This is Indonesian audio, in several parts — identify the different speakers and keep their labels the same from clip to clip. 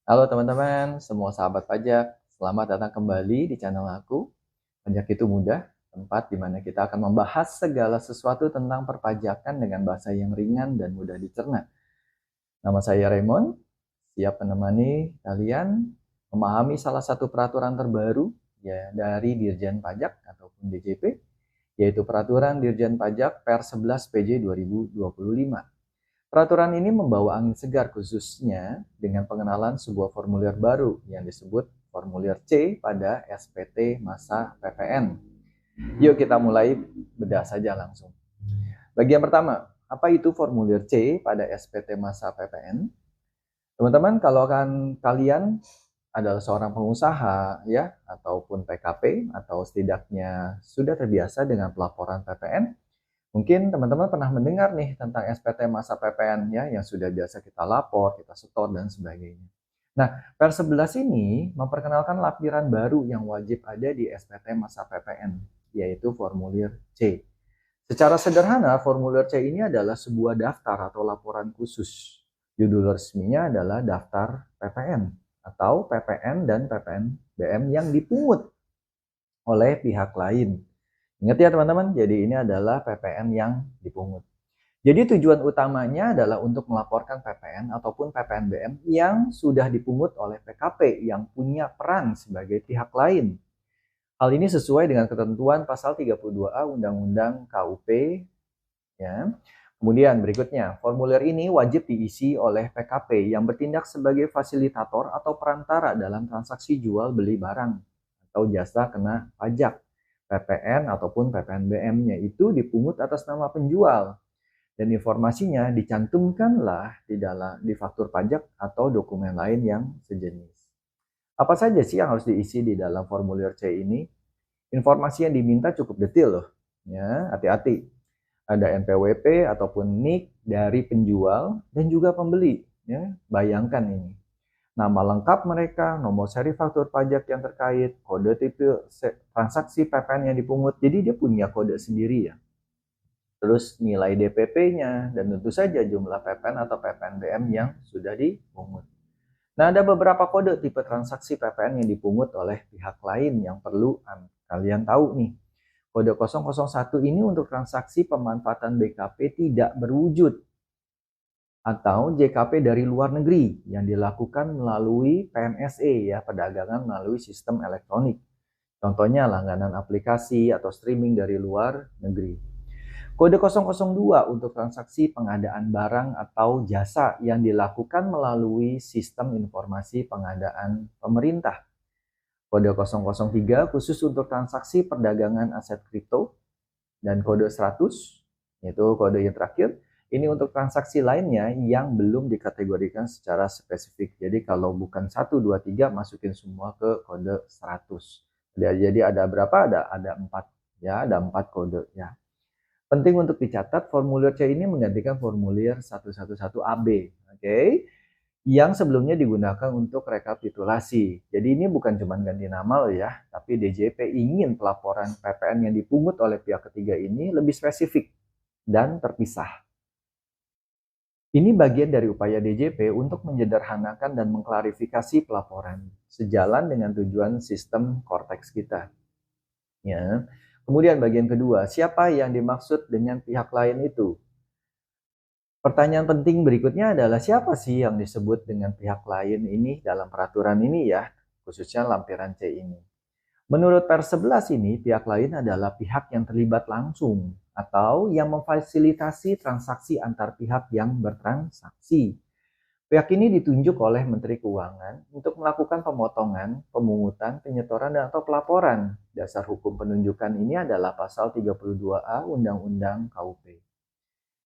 Speaker 1: Halo teman-teman, semua sahabat pajak. Selamat datang kembali di channel aku. Pajak itu mudah, tempat di mana kita akan membahas segala sesuatu tentang perpajakan dengan bahasa yang ringan dan mudah dicerna. Nama saya Raymond, siap menemani kalian memahami salah satu peraturan terbaru ya dari Dirjen Pajak ataupun DJP, yaitu Peraturan Dirjen Pajak Per 11 PJ 2025. Peraturan ini membawa angin segar khususnya dengan pengenalan sebuah formulir baru yang disebut formulir C pada SPT masa PPN. Yuk kita mulai bedah saja langsung. Bagian pertama, apa itu formulir C pada SPT masa PPN? Teman-teman, kalau kalian adalah seorang pengusaha ya ataupun PKP atau setidaknya sudah terbiasa dengan pelaporan PPN, mungkin teman-teman pernah mendengar nih tentang SPT masa PPN ya yang sudah biasa kita lapor, kita setor dan sebagainya. Nah, Per 11 ini memperkenalkan lampiran baru yang wajib ada di SPT masa PPN, yaitu formulir C. Secara sederhana, formulir C ini adalah sebuah daftar atau laporan khusus. Judul resminya adalah daftar PPN atau PPN dan PPNBM yang dipungut oleh pihak lain. Ingat ya teman-teman, jadi ini adalah PPN yang dipungut. Jadi tujuan utamanya adalah untuk melaporkan PPN ataupun PPNBM yang sudah dipungut oleh PKP yang punya peran sebagai pihak lain. Hal ini sesuai dengan ketentuan pasal 32A Undang-Undang KUP ya. Kemudian berikutnya, formulir ini wajib diisi oleh PKP yang bertindak sebagai fasilitator atau perantara dalam transaksi jual beli barang atau jasa kena pajak. PPN ataupun PPNBM-nya itu dipungut atas nama penjual dan informasinya dicantumkanlah di faktur pajak atau dokumen lain yang sejenis. Apa saja sih yang harus diisi di dalam formulir C ini? Informasi yang diminta cukup detail loh. Ya, hati-hati. Ada NPWP ataupun NIK dari penjual dan juga pembeli. Ya, bayangkan ini. Nama lengkap mereka, nomor seri faktur pajak yang terkait, kode tipe transaksi PPN yang dipungut. Jadi dia punya kode sendiri ya. Terus nilai DPP-nya, dan tentu saja jumlah PPN atau PPNBM yang sudah dipungut. Nah, ada beberapa kode tipe transaksi PPN yang dipungut oleh pihak lain yang perlu kalian tahu nih. Kode 001 ini untuk transaksi pemanfaatan BKP tidak berwujud atau JKP dari luar negeri yang dilakukan melalui PMSE ya, perdagangan melalui sistem elektronik. Contohnya langganan aplikasi atau streaming dari luar negeri. Kode 002 untuk transaksi pengadaan barang atau jasa yang dilakukan melalui sistem informasi pengadaan pemerintah. Kode 003 khusus untuk transaksi perdagangan aset kripto. Dan kode 100, yaitu kode yang terakhir, ini untuk transaksi lainnya yang belum dikategorikan secara spesifik. Jadi kalau bukan 1, 2, 3, masukin semua ke kode 100. Jadi ada berapa? Ada 4. Ya, ada 4 kode ya. Penting untuk dicatat, formulir C ini menggantikan formulir 111AB, oke? Yang sebelumnya digunakan untuk rekapitulasi. Jadi ini bukan cuma ganti nama loh ya, tapi DJP ingin pelaporan PPN yang dipungut oleh pihak ketiga ini lebih spesifik dan terpisah. Ini bagian dari upaya DJP untuk menyederhanakan dan mengklarifikasi pelaporan, sejalan dengan tujuan sistem Cortex kita. Ya. Kemudian bagian kedua, siapa yang dimaksud dengan pihak lain itu? Pertanyaan penting berikutnya adalah siapa sih yang disebut dengan pihak lain ini dalam peraturan ini ya, khususnya lampiran C ini. Menurut Per 11 ini, pihak lain adalah pihak yang terlibat langsung atau yang memfasilitasi transaksi antar pihak yang bertransaksi. Pihak ini ditunjuk oleh Menteri Keuangan untuk melakukan pemotongan, pemungutan, penyetoran, dan atau pelaporan. Dasar hukum penunjukan ini adalah pasal 32A Undang-Undang KUP.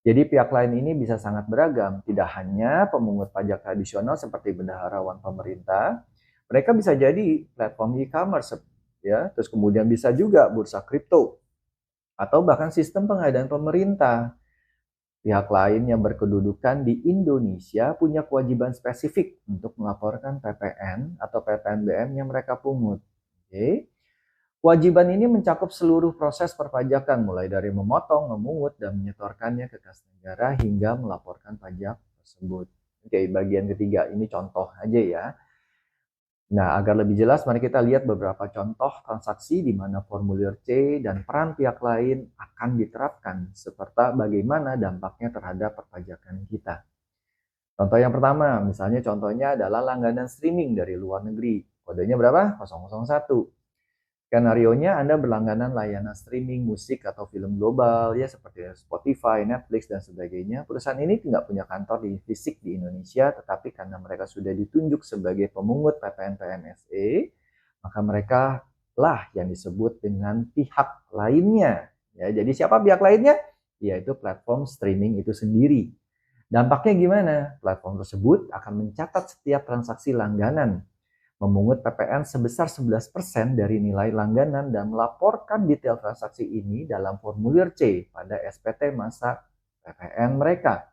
Speaker 1: Jadi pihak lain ini bisa sangat beragam, tidak hanya pemungut pajak tradisional seperti bendaharawan pemerintah, mereka bisa jadi platform e-commerce ya, terus kemudian bisa juga bursa kripto atau bahkan sistem pengadaan pemerintah. Pihak lain yang berkedudukan di Indonesia punya kewajiban spesifik untuk melaporkan PPN atau PPNBM yang mereka pungut. Oke. Kewajiban ini mencakup seluruh proses perpajakan, mulai dari memotong, memungut, dan menyetorkannya ke kas negara hingga melaporkan pajak tersebut. Oke, bagian ketiga ini contoh aja ya. Nah, agar lebih jelas, mari kita lihat beberapa contoh transaksi di mana formulir C dan peran pihak lain akan diterapkan, serta bagaimana dampaknya terhadap perpajakan kita. Contoh yang pertama, misalnya contohnya adalah langganan streaming dari luar negeri. Kodenya berapa? 001. Skenarionya Anda berlangganan layanan streaming musik atau film global ya seperti Spotify, Netflix dan sebagainya. Perusahaan ini tidak punya kantor di fisik di Indonesia, tetapi karena mereka sudah ditunjuk sebagai pemungut PPN PMSE, maka mereka lah yang disebut dengan pihak lainnya. Ya, jadi siapa pihak lainnya? Yaitu platform streaming itu sendiri. Dampaknya gimana? Platform tersebut akan mencatat setiap transaksi langganan, memungut PPN sebesar 11% dari nilai langganan dan melaporkan detail transaksi ini dalam formulir C pada SPT masa PPN mereka.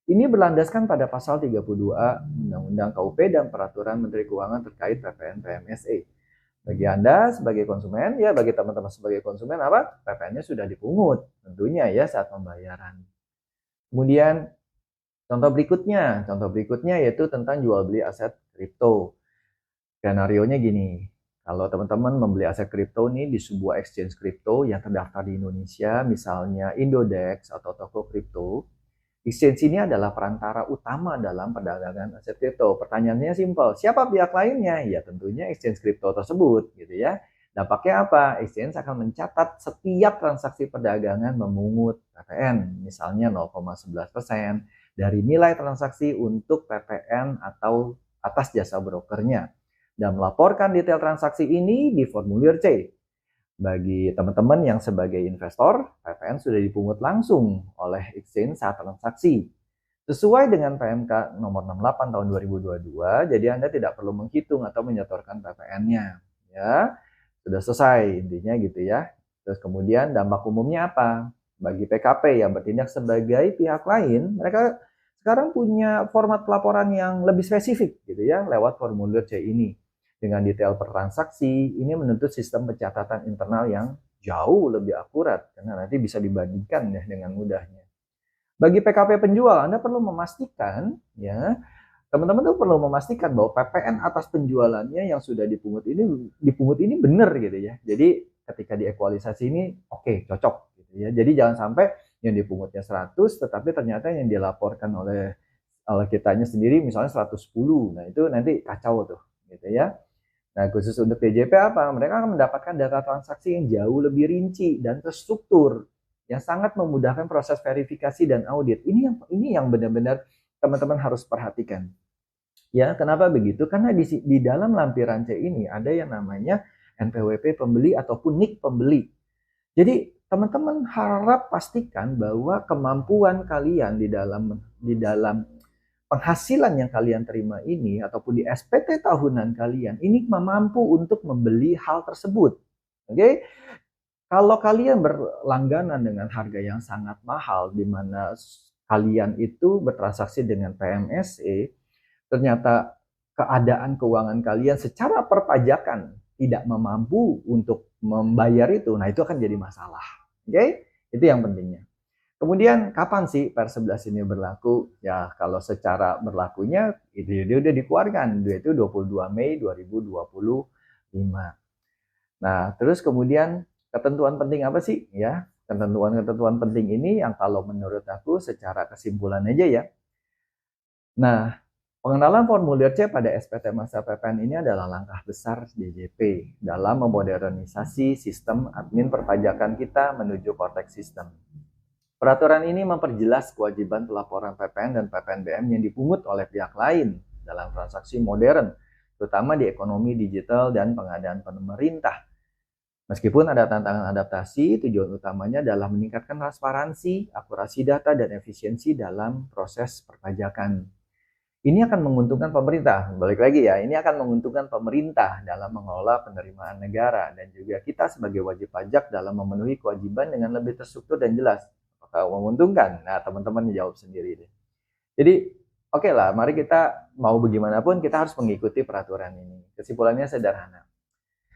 Speaker 1: Ini berlandaskan pada pasal 32A Undang-Undang KUP dan Peraturan Menteri Keuangan terkait PPN PMSE. Bagi Anda sebagai konsumen, ya bagi teman-teman sebagai konsumen apa? PPN-nya sudah dipungut, tentunya ya saat pembayaran. Kemudian contoh berikutnya yaitu tentang jual beli aset kripto. Skenarionya gini, kalau teman-teman membeli aset kripto nih di sebuah exchange kripto yang terdaftar di Indonesia, misalnya Indodex atau toko kripto, exchange ini adalah perantara utama dalam perdagangan aset kripto. Pertanyaannya simpel, siapa pihak lainnya? Ya tentunya exchange kripto tersebut, gitu ya. Dampaknya apa? Exchange akan mencatat setiap transaksi perdagangan memungut PPN, misalnya 0,11% dari nilai transaksi untuk PPN atau atas jasa brokernya dan melaporkan detail transaksi ini di formulir C. Bagi teman-teman yang sebagai investor, PPN sudah dipungut langsung oleh exchange saat transaksi. Sesuai dengan PMK nomor 68 tahun 2022, jadi Anda tidak perlu menghitung atau menyetorkan PPN-nya. Ya, sudah selesai intinya gitu ya. Terus kemudian dampak umumnya apa? Bagi PKP yang bertindak sebagai pihak lain, mereka sekarang punya format pelaporan yang lebih spesifik gitu ya lewat formulir C ini. Dengan detail per transaksi, ini menuntut sistem pencatatan internal yang jauh lebih akurat karena nanti bisa dibandingkan ya dengan mudahnya. Bagi PKP penjual, Anda perlu memastikan ya, teman-teman tuh perlu memastikan bahwa PPN atas penjualannya yang sudah dipungut ini benar gitu ya. Jadi ketika diekualisasi ini oke, cocok gitu ya. Jadi jangan sampai yang dipungutnya 100 tetapi ternyata yang dilaporkan oleh kitanya sendiri misalnya 110. Nah, itu nanti kacau tuh gitu ya. Nah, khusus untuk DJP apa? Mereka akan mendapatkan data transaksi yang jauh lebih rinci dan terstruktur yang sangat memudahkan proses verifikasi dan audit. Ini yang benar-benar teman-teman harus perhatikan. Ya, kenapa begitu? Karena di dalam lampiran C ini ada yang namanya NPWP pembeli ataupun NIK pembeli. Jadi, teman-teman harap pastikan bahwa kemampuan kalian di dalam penghasilan yang kalian terima ini ataupun di SPT tahunan kalian ini mampu untuk membeli hal tersebut. Oke? Kalau kalian berlangganan dengan harga yang sangat mahal di mana kalian itu bertransaksi dengan PMSE, ternyata keadaan keuangan kalian secara perpajakan tidak mampu untuk membayar itu, nah itu akan jadi masalah. Oke? Itu yang pentingnya. Kemudian kapan sih Per 11 ini berlaku? Ya, kalau secara berlakunya itu dia udah dikeluarkan, yaitu 22 Mei 2025. Nah, terus kemudian ketentuan penting apa sih? Ya, ketentuan-ketentuan penting ini yang kalau menurut aku secara kesimpulan aja ya. Nah, pengenalan formulir C pada SPT masa PPN ini adalah langkah besar DJP dalam memodernisasi sistem admin perpajakan kita menuju Cortex System. Peraturan ini memperjelas kewajiban pelaporan PPN dan PPNBM yang dipungut oleh pihak lain dalam transaksi modern, terutama di ekonomi digital dan pengadaan pemerintah. Meskipun ada tantangan adaptasi, tujuan utamanya adalah meningkatkan transparansi, akurasi data, dan efisiensi dalam proses perpajakan. Ini akan menguntungkan pemerintah, balik lagi ya, ini akan menguntungkan pemerintah dalam mengelola penerimaan negara dan juga kita sebagai wajib pajak dalam memenuhi kewajiban dengan lebih terstruktur dan jelas. Apakah menguntungkan? Nah, teman-teman jawab sendiri deh. Jadi, oke lah, mari kita mau bagaimanapun kita harus mengikuti peraturan ini. Kesimpulannya sederhana.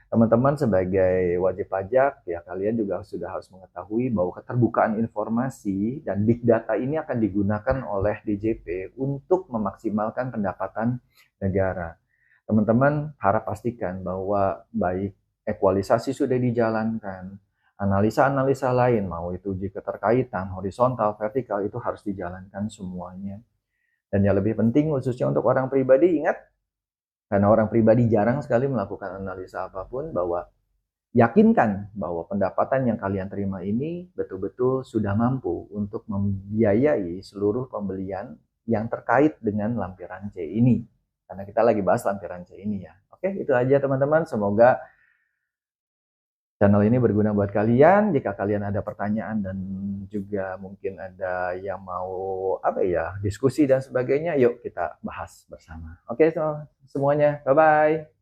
Speaker 1: Teman-teman sebagai wajib pajak, ya kalian juga sudah harus mengetahui bahwa keterbukaan informasi dan big data ini akan digunakan oleh DJP untuk memaksimalkan pendapatan negara. Teman-teman harap pastikan bahwa baik ekualisasi sudah dijalankan, analisa-analisa lain, mau itu uji keterkaitan, horizontal, vertikal, itu harus dijalankan semuanya. Dan yang lebih penting khususnya untuk orang pribadi, ingat, karena orang pribadi jarang sekali melakukan analisa apapun, bahwa yakinkan bahwa pendapatan yang kalian terima ini betul-betul sudah mampu untuk membiayai seluruh pembelian yang terkait dengan lampiran C ini. Karena kita lagi bahas lampiran C ini ya. Oke, itu aja teman-teman. Semoga channel ini berguna buat kalian. Jika kalian ada pertanyaan dan juga mungkin ada yang mau diskusi dan sebagainya, yuk kita bahas bersama. Oke, semuanya. Bye-bye.